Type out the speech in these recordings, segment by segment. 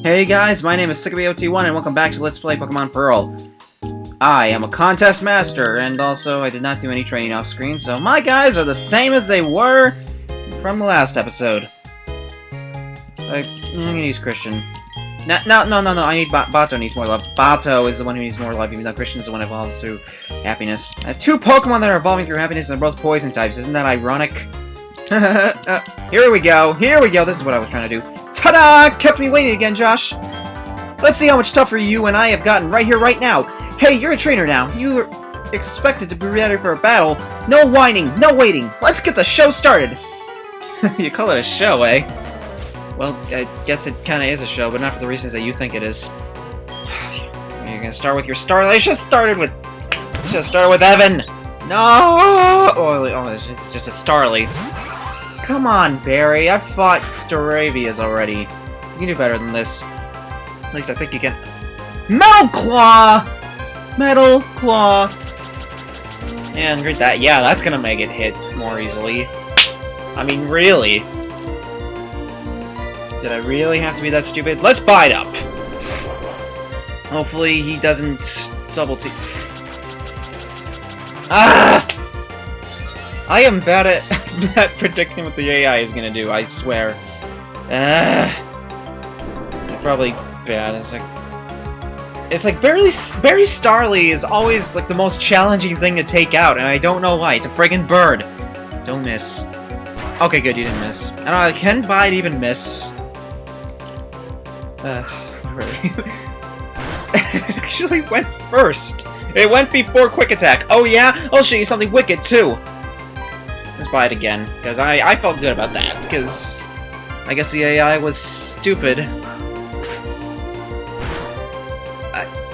Hey guys, my name is SonicKitsune and welcome back to Let's Play Pokemon Pearl. I am a contest master, and also I did not do any training off screen, so my guys are the same as they were from the last episode. I'm gonna use Christian. No, I need Bato needs more love. Bato is the one who needs more love, even though Christian is the one who evolves through happiness. I have two Pokemon that are evolving through happiness, and they're both poison types. Isn't that ironic? Here we go, this is what I was trying to do. Ta-da! Kept me waiting again, Josh. Let's see how much tougher you and I have gotten right here, right now. Hey, you're a trainer now. You're expected to be ready for a battle. No whining, no waiting. Let's get the show started. You call it a show, eh? Well, I guess it kind of is a show, but not for the reasons that you think it is. You're gonna start with your Starly. I should have started with Evan. No! Oh, it's just a Starly. Come on, Barry. I've fought Staravias already. You can do better than this. At least I think you can. Metal Claw! Metal Claw! And read that. Yeah, that's gonna make it hit more easily. I mean, really? Did I really have to be that stupid? Let's bite up! Hopefully he doesn't double T. Ah! I am bad at predicting what the AI is gonna do, I swear. I'm probably bad. It's like Barry Starly is always like the most challenging thing to take out, and I don't know why. It's a friggin' bird. Don't miss. Okay, good, you didn't miss. I don't know, can Bite even miss? Really? It actually went first. It went before Quick Attack. Oh yeah? I'll show you something wicked too. Let's buy it again, because I felt good about that, because I guess the AI was stupid.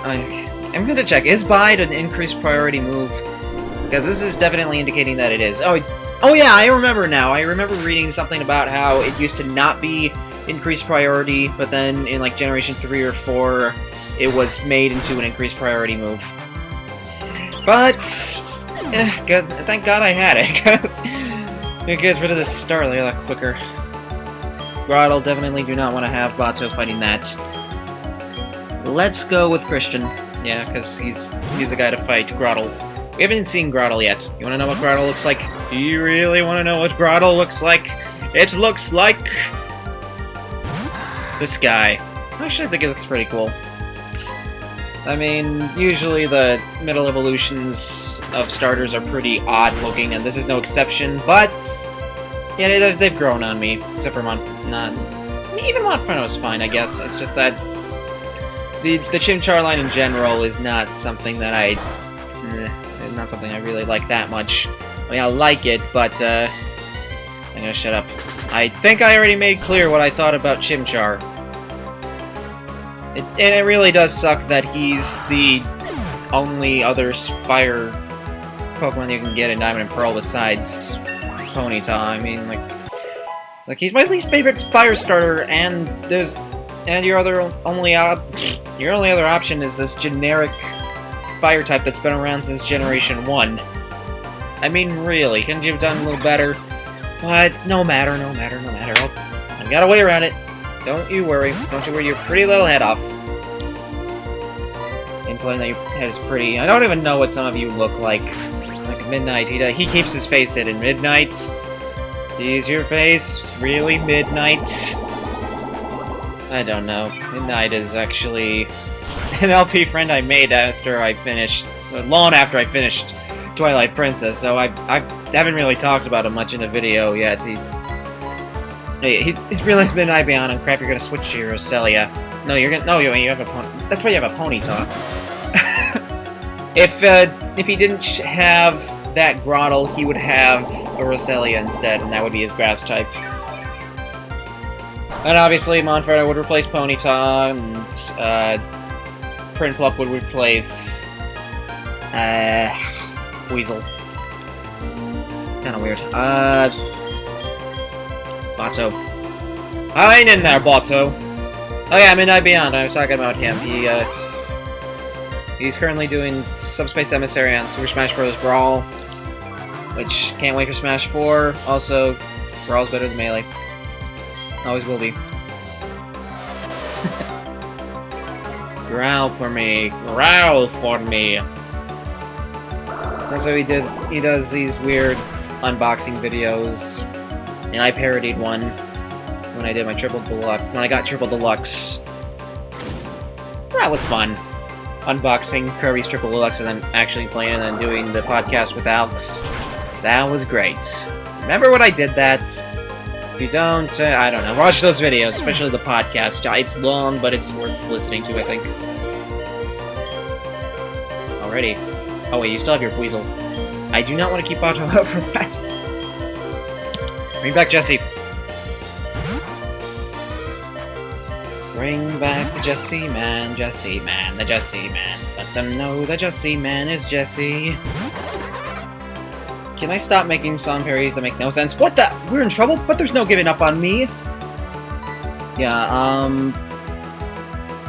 I'm going to check, is Bide an increased priority move? Because this is definitely indicating that it is. Oh yeah, I remember now. I remember reading something about how it used to not be increased priority, but then in like Generation 3 or 4, it was made into an increased priority move. But good. Thank God I had it, because it gets rid of this Starly a lot quicker. Grottle, definitely do not want to have Bato fighting that. Let's go with Christian. Yeah, because he's the guy to fight Grottle. We haven't seen Grottle yet. You want to know what Grottle looks like? Do you really want to know what Grottle looks like? It looks like this guy. Actually, I think it looks pretty cool. I mean, usually the middle evolutions of starters are pretty odd looking, and this is no exception, but yeah, they've grown on me, except for even Monferno's fine, I guess. It's just that the Chimchar line in general is not something that I really like that much. I mean, I like it, but I'm gonna shut up. I think I already made clear what I thought about Chimchar. It really does suck that he's the only other fire Pokemon you can get in Diamond and Pearl besides Ponyta. I mean, like he's my least favorite fire starter, and your only other option is this generic fire type that's been around since Generation 1. I mean, really, couldn't you have done a little better? But no matter. I've got a way around it. Don't you worry your pretty little head off. Implying that your head is pretty. I don't even know what some of you look like. Like Midnight. He keeps his face hidden. Midnight. Is your face really Midnight? I don't know. Midnight is actually an LP friend I made long after I finished Twilight Princess, so I haven't really talked about him much in a video yet. He's realized Midnight Beyond, and crap, you're gonna switch to your Roselia. No, you have a pony. That's why you have a Ponyta. If he didn't have that Grottle, he would have a Roselia instead, and that would be his grass type. And obviously, Monferno would replace Ponyta, and Prinplup would replace Weasel. Kinda weird. Bato. Hang in there, Bato. Oh yeah, Midnight Beyond. I was talking about him. He's currently doing Subspace Emissary on Super Smash Bros. Brawl, which can't wait for Smash 4. Also, Brawl's better than Melee. Always will be. Growl for me. Growl for me. Also, he does these weird unboxing videos, and I parodied one when I did my Triple Deluxe. When I got Triple Deluxe, that was fun. Unboxing Kirby's Triple Deluxe and then actually playing and then doing the podcast with Alex. That was great. Remember when I did that? If you don't, I don't know. Watch those videos, especially the podcast. It's long, but it's worth listening to, I think. Alrighty. Oh wait, you still have your Weasel. I do not want to keep Otto out for that. Bring back Jesse. Bring back the Jesse Man, the Jesse Man. Let them know the Jesse Man is Jesse. Can I stop making song parodies that make no sense? What the? We're in trouble? But there's no giving up on me. Yeah,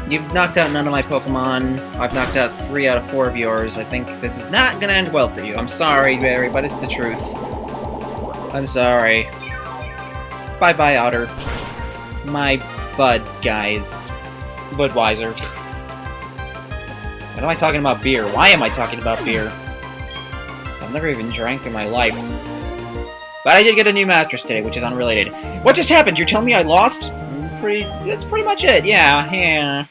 you've knocked out none of my Pokemon. I've knocked out 3 out of 4 of yours. I think this is not gonna end well for you. I'm sorry, Barry, but it's the truth. I'm sorry. Bye-bye, Otter. My bud, guys. Budweiser. What am I talking about beer? Why am I talking about beer? I've never even drank in my life. But I did get a new Masters today, which is unrelated. What just happened? You're telling me I lost? That's pretty much it. Yeah.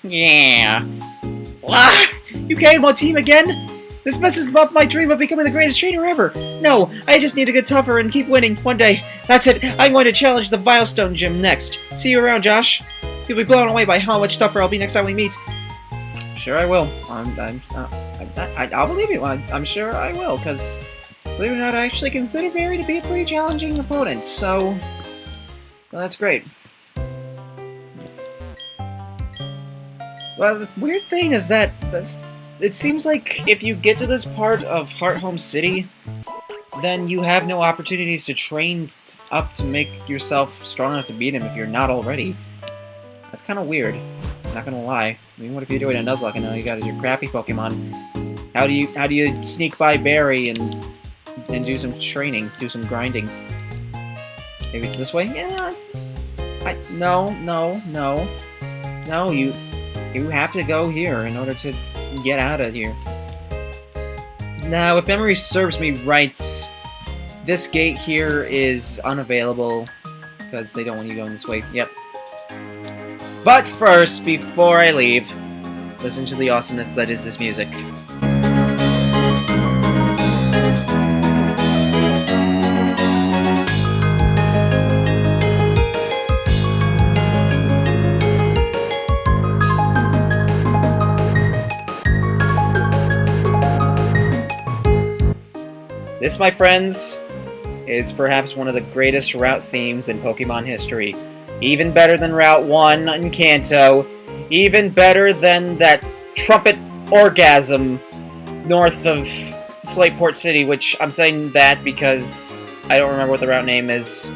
Ah, you came on team again? This messes up my dream of becoming the greatest trainer ever. No, I just need to get tougher and keep winning one day. That's it. I'm going to challenge the Vilestone Gym next. See you around, Josh. You'll be blown away by how much tougher I'll be next time we meet. Sure I will. I'll believe you. I'm sure I will, because believe it or not, I actually consider Barry to be a pretty challenging opponent, so well, that's great. Well, the weird thing is that it seems like if you get to this part of Hearthome City, then you have no opportunities to train up to make yourself strong enough to beat him if you're not already. That's kind of weird. I'm not gonna lie. I mean, what if you're doing a Nuzlocke and now you got your crappy Pokemon? How do you sneak by Barry and do some training, do some grinding? Maybe it's this way? Yeah. No. You have to go here in order to get out of here. Now, if memory serves me right, this gate here is unavailable because they don't want you going this way. Yep. But first, before I leave, listen to the awesomeness that is this music. This, my friends, is perhaps one of the greatest route themes in Pokemon history. Even better than Route 1 in Kanto. Even better than that trumpet orgasm north of Slateport City, which I'm saying that because I don't remember what the route name is.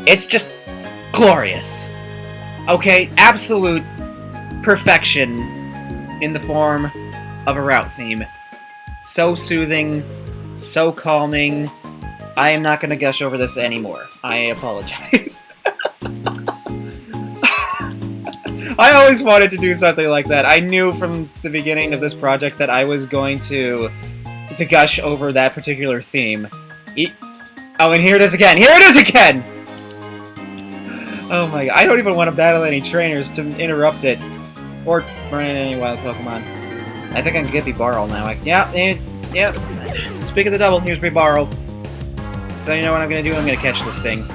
It's just glorious. Okay, absolute perfection in the form of a route theme. So soothing, so calming. I am not going to gush over this anymore. I apologize. I always wanted to do something like that. I knew from the beginning of this project that I was going to gush over that particular theme. Oh, and here it is again! Here it is again! Oh my god, I don't even want to battle any trainers to interrupt it. Or any wild Pokemon. I think I can get Bibarl now. Yeah. Speak of the double, here's Bibarl. So you know what I'm gonna do? I'm gonna catch this thing.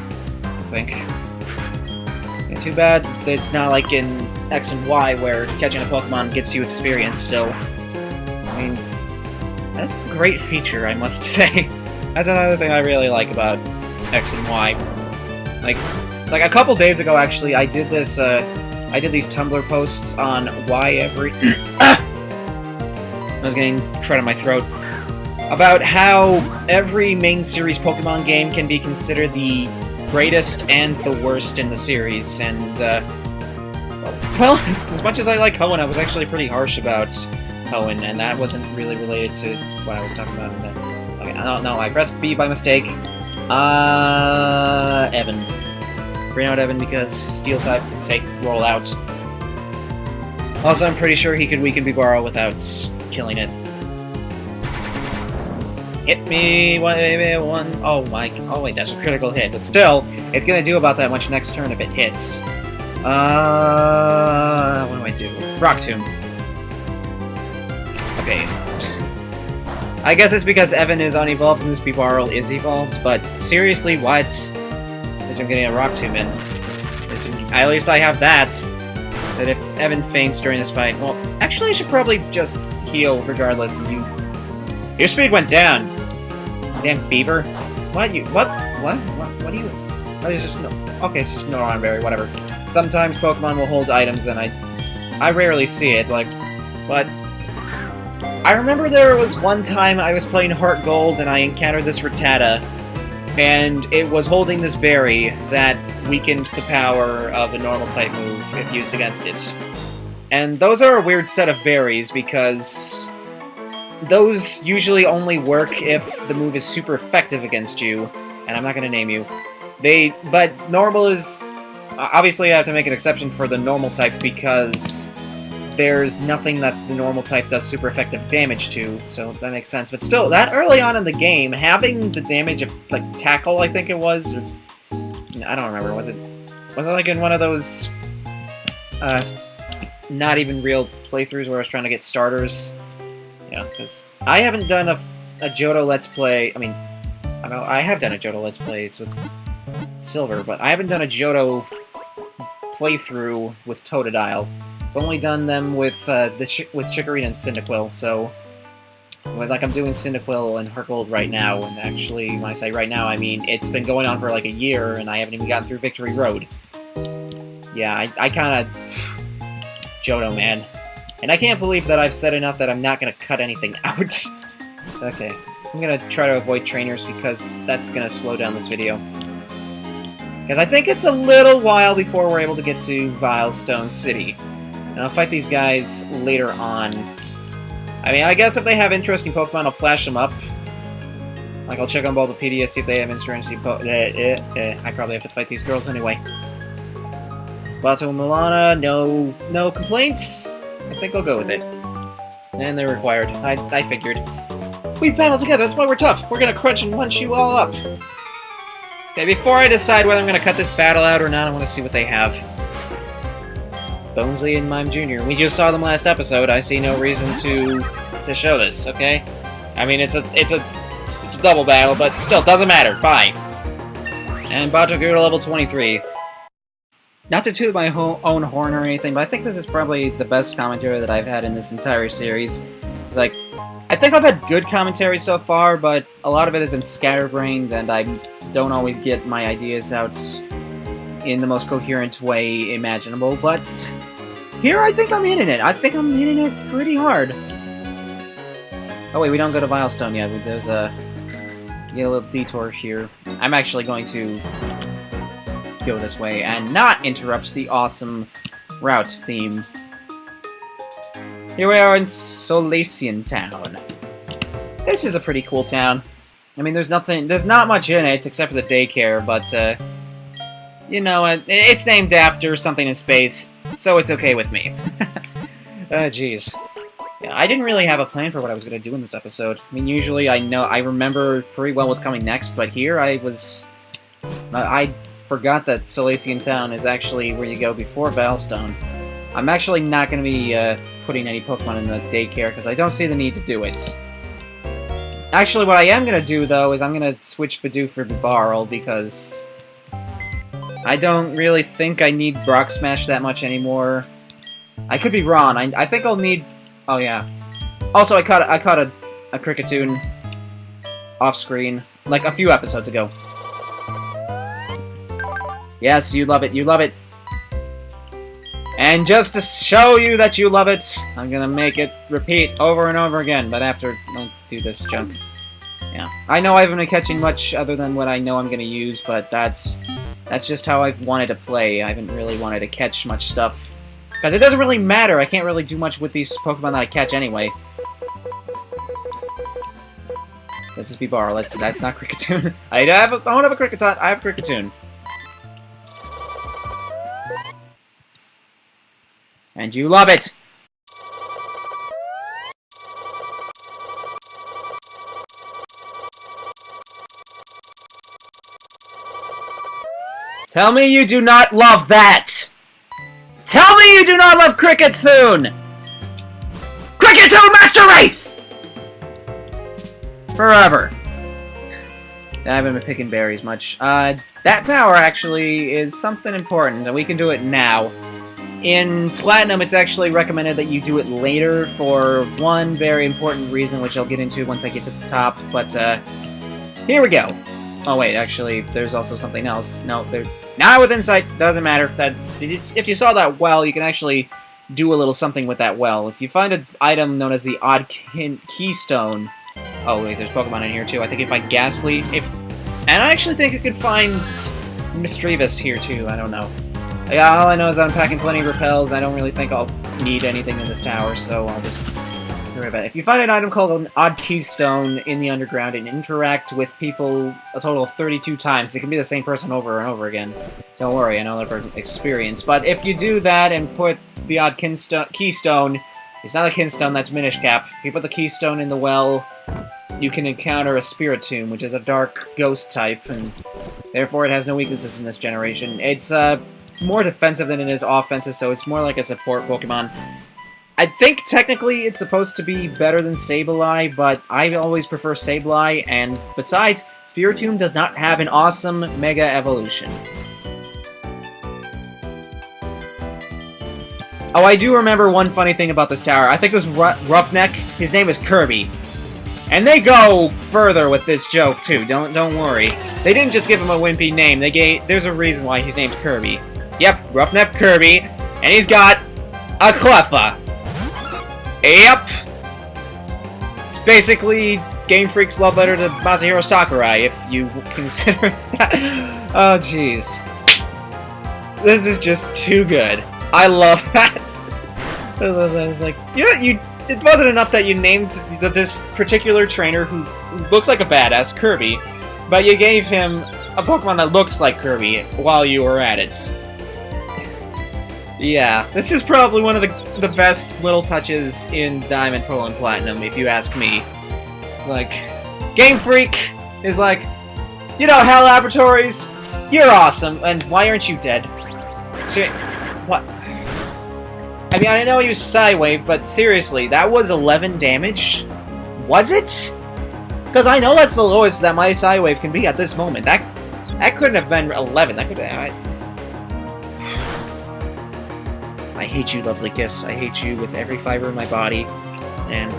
I think. Yeah, too bad that it's not like in X and Y where catching a Pokemon gets you experience still. I mean, that's a great feature, I must say. That's another thing I really like about X and Y. Like a couple days ago, actually, I did this. I did these Tumblr posts on why every. I was getting crud in my throat. About how every main series Pokemon game can be considered the greatest and the worst in the series, and, well, as much as I like Hoenn, I was actually pretty harsh about Hoenn, and that wasn't really related to what I was talking about in that. Okay, no, I pressed B by mistake. Evan. Bring out Evan because Steel type can take rollouts. Also, I'm pretty sure he could weaken Bibaro without killing it. Hit me, one. Oh my. Oh wait, that's a critical hit. But still, it's gonna do about that much next turn if it hits. What do I do? Rock Tomb. Okay. I guess it's because Evan is unevolved and this Bibaro is evolved, but seriously, what? Because I'm getting a Rock Tomb in. At least I have that. That if Evan faints during this fight, well, actually I should probably just heal regardless, and your speed went down. Damn beaver. What are you? Oh, it's just no. Okay, it's just no Berry, whatever. Sometimes Pokemon will hold items, and I rarely see it, like, but I remember there was one time I was playing Heart Gold and I encountered this Rattata, and it was holding this berry that weakened the power of a normal type move if used against it. And those are a weird set of berries because those usually only work if the move is super effective against you, and I'm not going to name you. But normal is... Obviously I have to make an exception for the normal type because there's nothing that the normal type does super effective damage to, so that makes sense. But still, that early on in the game, having the damage of, like, Tackle, I think it was, or... I don't remember, was it like in one of those, not even real playthroughs where I was trying to get starters? Yeah, because I haven't done a Johto Let's Play, I have done a Johto Let's Play, it's with Silver, but I haven't done a Johto playthrough with Totodile. I've only done them with Chikorita and Cyndaquil, so... Like, I'm doing Cyndaquil and Heart Gold right now, and actually, when I say right now, I mean it's been going on for like a year, and I haven't even gotten through Victory Road. Yeah, I kinda... Johto, man. And I can't believe that I've said enough that I'm not gonna cut anything out. Okay, I'm gonna try to avoid trainers because that's gonna slow down this video. Because I think it's a little while before we're able to get to Vilestone City. And I'll fight these guys later on. I mean, I guess if they have interesting Pokemon, I'll flash them up. Like, I'll check on Bulbapedia, see if they have interesting Pokemon. I probably have to fight these girls anyway. Bato and Milana, no complaints. I think I'll go with it. And they're required. I figured. We battle together, that's why we're tough. We're gonna crunch and punch you all up. Okay, before I decide whether I'm gonna cut this battle out or not, I want to see what they have. Bonesley and Mime Jr. We just saw them last episode. I see no reason to show this, okay? I mean, it's a double battle, but still, doesn't matter. Fine. And Batogu to level 23. Not to toot my own horn or anything, but I think this is probably the best commentary that I've had in this entire series. Like, I think I've had good commentary so far, but a lot of it has been scatterbrained, and I don't always get my ideas out in the most coherent way imaginable, but here I think I'm hitting it. I think I'm hitting it pretty hard. Oh wait, we don't go to Vilestone yet. There's get a little detour here. I'm actually going to go this way and not interrupt the awesome route theme. Here we are in Solaceon Town. This is a pretty cool town. I mean, there's not much in it except for the daycare, but you know, it's named after something in space, so it's okay with me. Jeez. Yeah, I didn't really have a plan for what I was going to do in this episode. I mean, usually I remember pretty well what's coming next, but here I forgot that Solaceon Town is actually where you go before Vilestone. I'm actually not going to be putting any Pokemon in the daycare, because I don't see the need to do it. Actually, what I am going to do, though, is I'm going to switch Bidoof for Bibarel, because I don't really think I need Brock Smash that much anymore. I could be wrong. I think I'll need... Oh, yeah. Also, I caught a Kricketune off-screen, like, a few episodes ago. Yes, you love it. You love it. And just to show you that you love it, I'm gonna make it repeat over and over again, but after I do this jump. Yeah. I know I haven't been catching much other than what I know I'm gonna use, but that's just how I've wanted to play. I haven't really wanted to catch much stuff. Because it doesn't really matter, I can't really do much with these Pokemon that I catch anyway. This is Bibarel, that's not Kricketune. I don't have a Kricketot, I have Kricketune. And you love it! Tell me you do not love that! Tell me you do not love SonicKitsune! SonicKitsune Master Race! Forever. I haven't been picking berries much. That tower actually is something important, and we can do it now. In Platinum, it's actually recommended that you do it later for one very important reason, which I'll get into once I get to the top, but, here we go. Oh, wait, actually, there's also something else. No, there's... Now with insight, doesn't matter. If you saw that well, you can actually do a little something with that well. If you find an item known as the Odd Keystone... Oh, wait, there's Pokemon in here, too. I think if I Ghastly... And I actually think you could find Mischievous here, too. I don't know. Yeah, all I know is I'm packing plenty of repels. I don't really think I'll need anything in this tower, so I'll just worry about it. If you find an item called an Odd Keystone in the underground and interact with people a total of 32 times, it can be the same person over and over again. Don't worry, I know that from experience. But if you do that and put the Odd Keystone, it's not a Kinstone, that's Minish Cap. If you put the Keystone in the well, you can encounter a Spiritomb, which is a dark ghost type, and therefore it has no weaknesses in this generation. It's, more defensive than it is offensive, so it's more like a support Pokemon. I think technically it's supposed to be better than Sableye, but I always prefer Sableye, and besides, Spiritomb does not have an awesome Mega Evolution. Oh, I do remember one funny thing about this tower. I think this Roughneck, his name is Kirby. And they go further with this joke, too. Don't worry. They didn't just give him a wimpy name. There's a reason why his name's Kirby. Yep, Roughneck Kirby, and he's got a Cleffa. Yep. It's basically Game Freak's love letter to Masahiro Sakurai, if you consider that. Oh, jeez. This is just too good. I love that. It's like, it wasn't enough that you named this particular trainer who looks like a badass, Kirby, but you gave him a Pokemon that looks like Kirby while you were at it. Yeah, this is probably one of the best little touches in Diamond, Pearl, and Platinum, if you ask me. Like, Game Freak is like, you know, Hell Laboratories, you're awesome, and why aren't you dead? What? I mean, I know he was Psywave, but seriously, that was 11 damage? Was it? Because I know that's the lowest that my Psywave can be at this moment. That couldn't have been 11. That could have... I hate you, Lovely Kiss. I hate you with every fiber in my body. And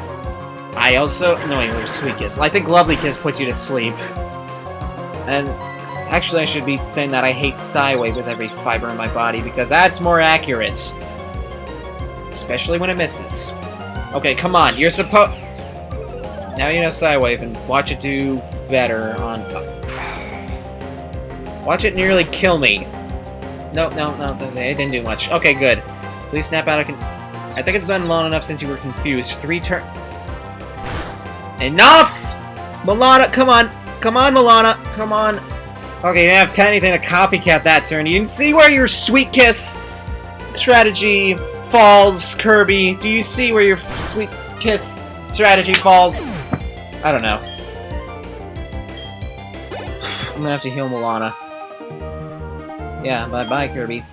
I also... No, it was Sweet Kiss. I think Lovely Kiss puts you to sleep. And actually, I should be saying that I hate Psywave with every fiber in my body, because that's more accurate. Especially when it misses. Okay, come on. You're supposed... Now you know Psywave, and watch it do better on... Watch it nearly kill me. No, it didn't do much. Okay, good. Please snap out of I think it's been long enough since you were confused. 3 turn... Enough! Milana, come on! Come on, Milana! Come on! Okay, you didn't have anything to copycat that turn. You can see where your Sweet Kiss strategy falls, Kirby. Do you see where your Sweet Kiss strategy falls? I don't know. I'm gonna have to heal Milana. Yeah, bye-bye, Kirby.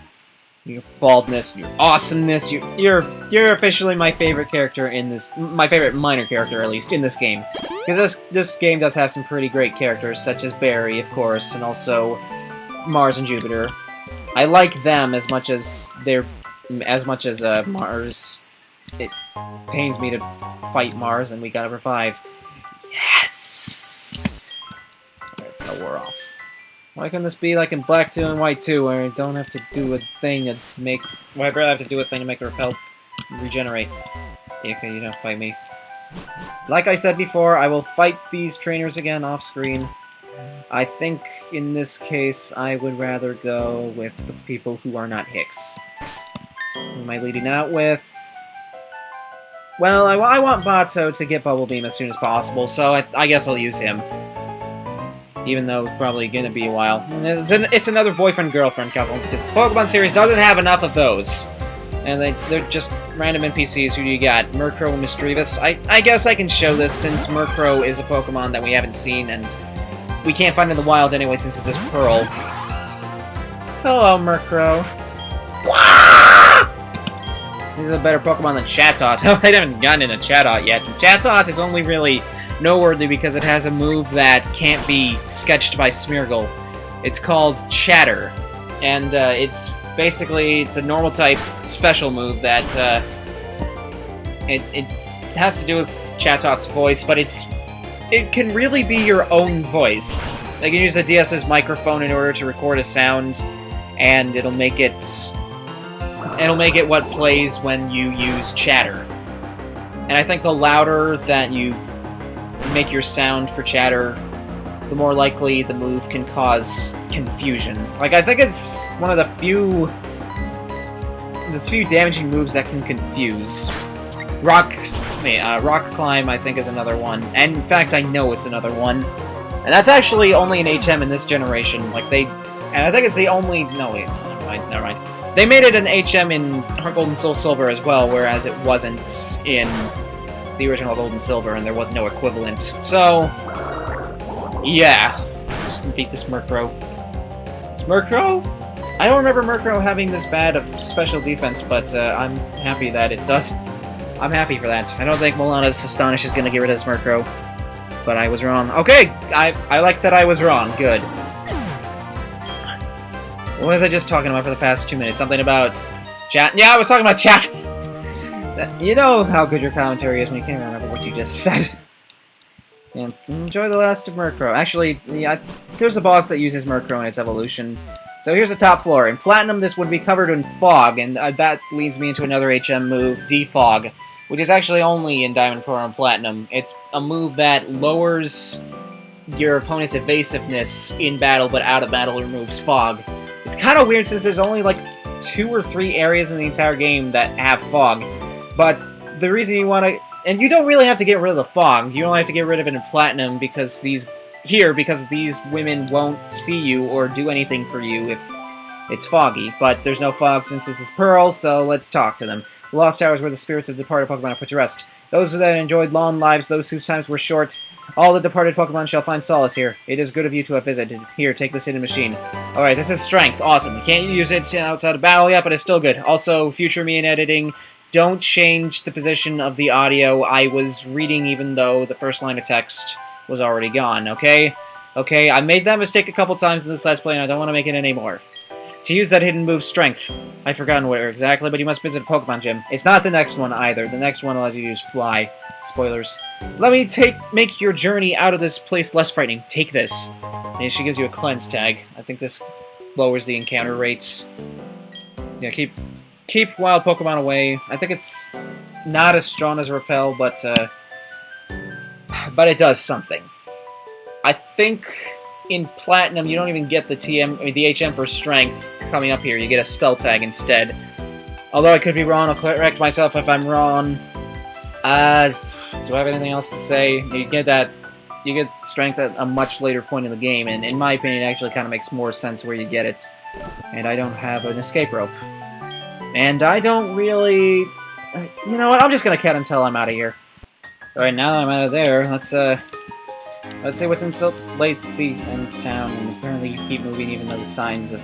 Your baldness, your awesomeness, you're officially my favorite character in this... My favorite minor character, at least, in this game. Because this game does have some pretty great characters, such as Barry, of course, and also Mars and Jupiter. I like them as much as Mars. It pains me to fight Mars, and we gotta revive. Yes! Alright, we're off. Why couldn't this be like in Black 2 and White 2, where I don't have to do a thing to make... Well, I'd rather have to do a thing to make a repel regenerate. Yeah, okay, you don't fight me. Like I said before, I will fight these trainers again off-screen. I think, in this case, I would rather go with the people who are not Hicks. Who am I leading out with? Well, I want Bato to get Bubble Beam as soon as possible, so I guess I'll use him. Even though it's probably gonna be a while. It's another boyfriend-girlfriend couple, because the Pokemon series doesn't have enough of those. And they're just random NPCs. Who do you got? Murkrow and Mischievous? I guess I can show this, since Murkrow is a Pokemon that we haven't seen, and we can't find in the wild anyway, since this is Pearl. Hello, Murkrow. Squawk! These are better Pokemon than Chatot. I haven't gotten into Chatot yet. Chatot is only really noteworthy because it has a move that can't be sketched by Smeargle. It's called Chatter. And it's basically, it's a normal type special move that it has to do with Chatot's voice, but it can really be your own voice. They can use the DS's microphone in order to record a sound, and it'll make it what plays when you use Chatter. And I think the louder that you make your sound for Chatter, the more likely the move can cause confusion. Like, I think it's one of the few damaging moves that can confuse. Rock Climb, I think, is another one. And in fact, I know it's another one. And that's actually only an HM in this generation. Like, and I think it's the only... No, wait, never mind. They made it an HM in Heart Gold and Soul Silver as well, whereas it wasn't in the original Gold and Silver, and there was no equivalent. So, yeah. Just beat this Murkrow. Is Murkrow? I don't remember Murkrow having this bad of special defense, but I'm happy that it does. I'm happy for that. I don't think Milana's Astonish is going to get rid of this Murkrow, but I was wrong. Okay, I like that I was wrong. Good. What was I just talking about for the past 2 minutes? Something about chat? Yeah, I was talking about chat! You know how good your commentary is when you can't remember what you just said. Yeah, enjoy the last of Murkrow. Actually, yeah, there's a boss that uses Murkrow in its evolution. So here's the top floor. In Platinum, this would be covered in fog, and that leads me into another HM move, Defog, which is actually only in Diamond, Pearl, and Platinum. It's a move that lowers your opponent's evasiveness in battle, but out of battle removes fog. It's kind of weird since there's only like 2 or 3 areas in the entire game that have fog. But the reason you want to... And you don't really have to get rid of the fog. You only have to get rid of it in Platinum because these women won't see you or do anything for you if it's foggy. But there's no fog since this is Pearl, so let's talk to them. The Lost Towers where the spirits of departed Pokemon are put to rest. Those that enjoyed long lives, those whose times were short, all the departed Pokemon shall find solace here. It is good of you to have visited. Here, take this hidden machine. Alright, this is Strength. Awesome. You can't use it outside of battle yet, but it's still good. Also, future me in editing, don't change the position of the audio. I was reading even though the first line of text was already gone, okay? Okay, I made that mistake a couple times in this Let's Play, and I don't want to make it anymore. To use that hidden move, Strength. I've forgotten where exactly, but you must visit a Pokemon gym. It's not the next one either. The next one allows you to use Fly. Spoilers. Let me make your journey out of this place less frightening. Take this. And she gives you a cleanse tag. I think this lowers the encounter rates. Yeah, keep wild Pokemon away. I think it's not as strong as Repel, but it does something. I think in Platinum you don't even get the the HM for Strength coming up here. You get a spell tag instead. Although I could be wrong, I'll correct myself if I'm wrong. Do I have anything else to say? You get Strength at a much later point in the game, and in my opinion, it actually kind of makes more sense where you get it. And I don't have an escape rope. And I don't really... You know what, I'm just gonna cut until I'm out of here. Alright, now that I'm out of there, let's see what's in Solaceon Town, and apparently you keep moving even though the signs of...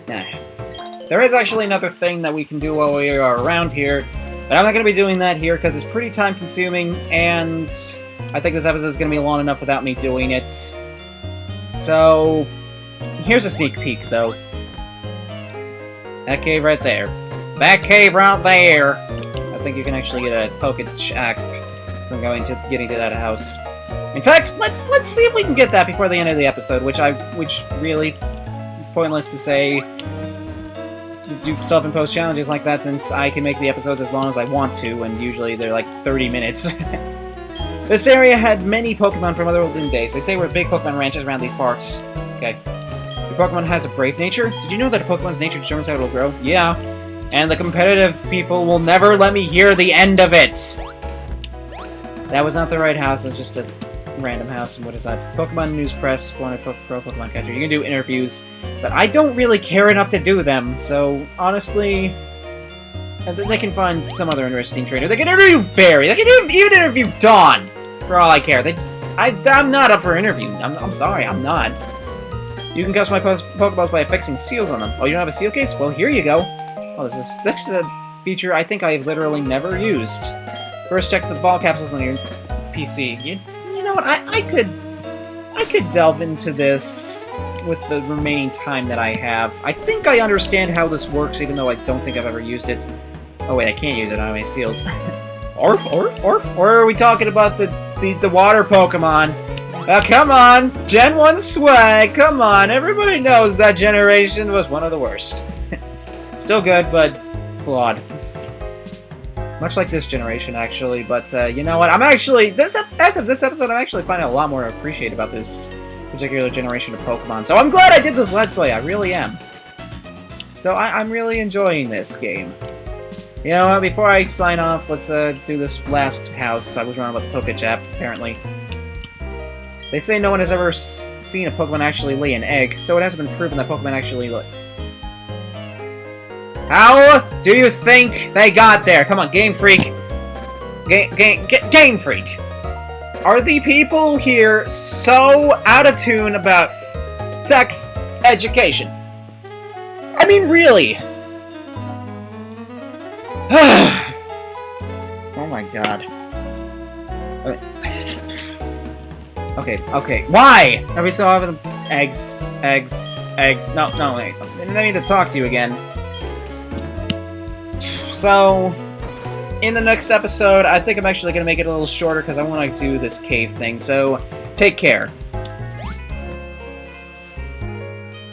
Nah. There is actually another thing that we can do while we are around here, but I'm not going to be doing that here because it's pretty time-consuming, and I think this episode is going to be long enough without me doing it. So, here's a sneak peek, though. That cave right there. That cave right there! I think you can actually get a Pokecheck from getting to that house. In fact, let's see if we can get that before the end of the episode, which really is pointless to say to do self-imposed challenges like that since I can make the episodes as long as I want to, and usually they're like 30 minutes. This area had many Pokemon from other olden days. They say we're big Pokemon ranches around these parts. Okay. Your Pokemon has a brave nature? Did you know that a Pokemon's nature determines how it will grow? Yeah. And the competitive people will never let me hear the end of it! That was not the right house, it's just a random house, and what is that? Pokemon News Press, Pro Pokemon Catcher. You can do interviews, but I don't really care enough to do them, so honestly, they can find some other interesting trainer. They can interview Barry, they can even interview Dawn, for all I care. I'm not up for interviewing, I'm sorry, I'm not. You can customize Pokeballs by affixing seals on them. Oh, you don't have a seal case? Well, here you go. Oh, this is a feature I think I've literally never used. First, check the ball capsules on your PC. You know what? I could delve into this with the remaining time that I have. I think I understand how this works, even though I don't think I've ever used it. Oh wait, I can't use it on my seals. Orf, orf, orf? Or are we talking about the water Pokemon? Come on! Gen 1 swag! Come on! Everybody knows that generation was one of the worst. Still good, but flawed. Much like this generation, actually, but you know what? I'm actually, as of this episode, I'm actually finding a lot more to appreciate about this particular generation of Pokemon. So I'm glad I did this Let's Play, I really am. So I'm really enjoying this game. You know what, before I sign off, let's do this last house. I was wrong about the Pokechap, apparently. They say no one has ever seen a Pokemon actually lay an egg, so it hasn't been proven that Pokemon actually lay. How do you think they got there? Come on, Game Freak. Game Freak. Are the people here so out of tune about sex education? I mean, really? Oh my god. Okay. Why? Are we still having eggs? No, wait. I need to talk to you again. So, in the next episode, I think I'm actually going to make it a little shorter because I want to do this cave thing. So, take care.